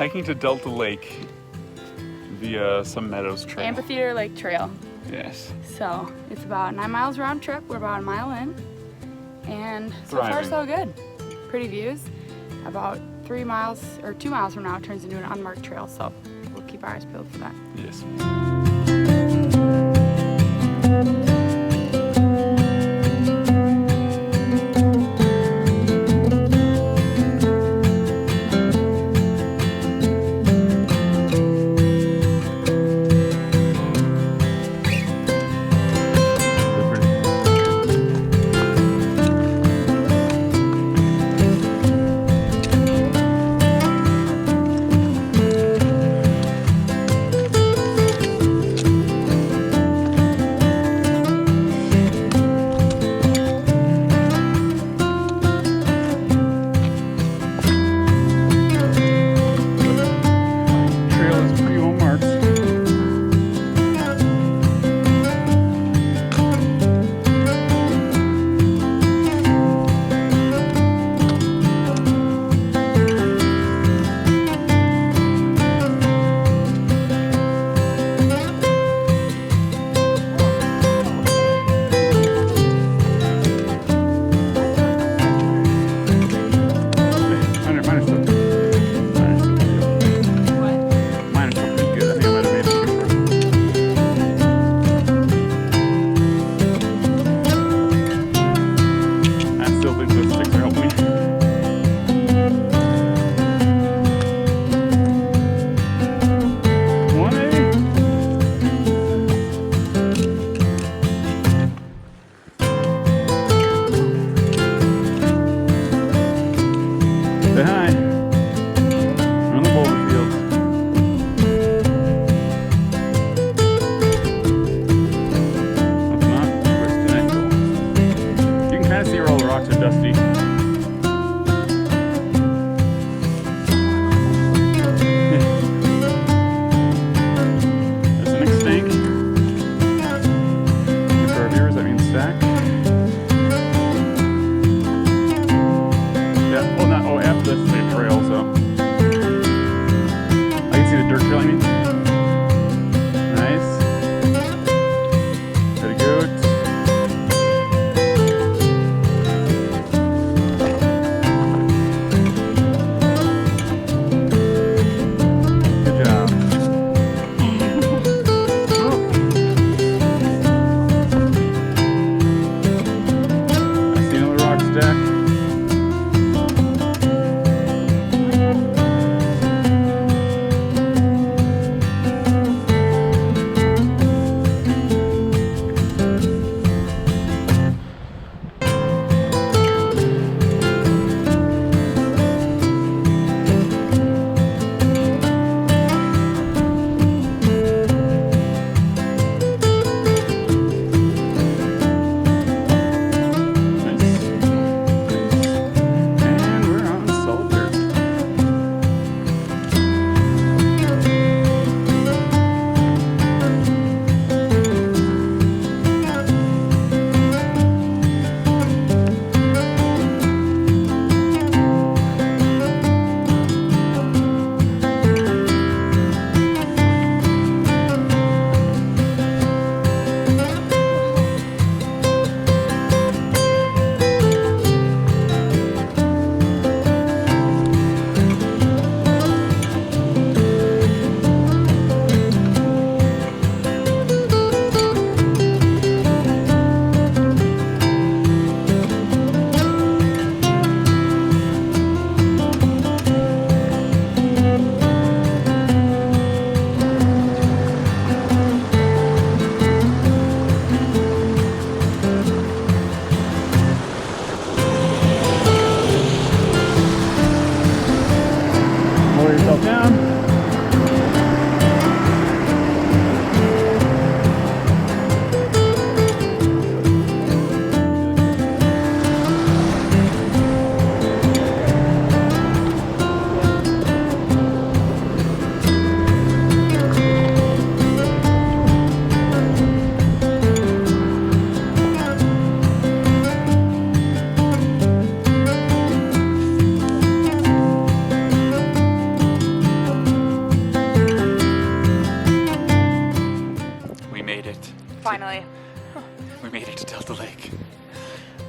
hiking to Delta Lake via some Meadows Trail. Amphitheater Lake Trail. Yes. So it's about 9 miles round trip. We're about a mile in, and so far so good. Pretty views. About 3 miles or 2 miles from now, it turns into an unmarked trail. So we'll keep our eyes peeled for that. Yes.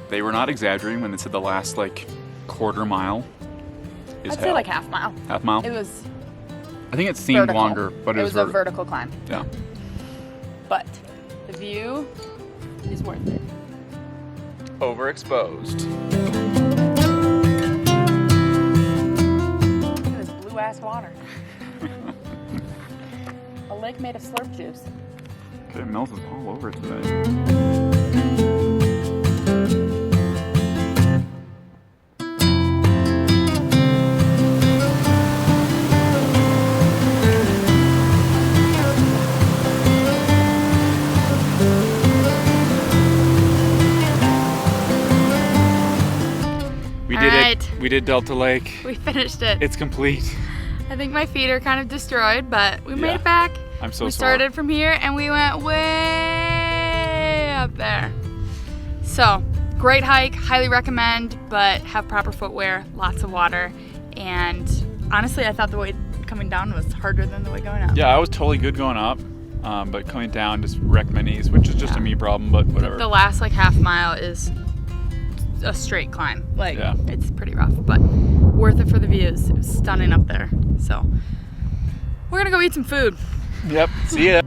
they were not exaggerating when they said the last like quarter mile is I'd say like half mile. Half mile? It was I think it seemed vertical. longer, but it was a vertical climb. Yeah. But the view is worth it. Overexposed. Look at this blue ass water. A lake made of slurp juice. Okay, Mills is all over today. We did Delta Lake. We finished it. It's complete. I think my feet are kind of destroyed, but we made it back. I'm so We sore. started from here and we went way up there. So, great hike, highly recommend, but have proper footwear, lots of water, and honestly, I thought the way coming down was harder than the way going up. Yeah, I was totally good going up, but coming down just wrecked my knees, which is just a me problem, but whatever. The last like half mile is a straight climb. Like, it's pretty rough, but worth it for the views. It was stunning up there. So, we're gonna go eat some food. Yep, see ya.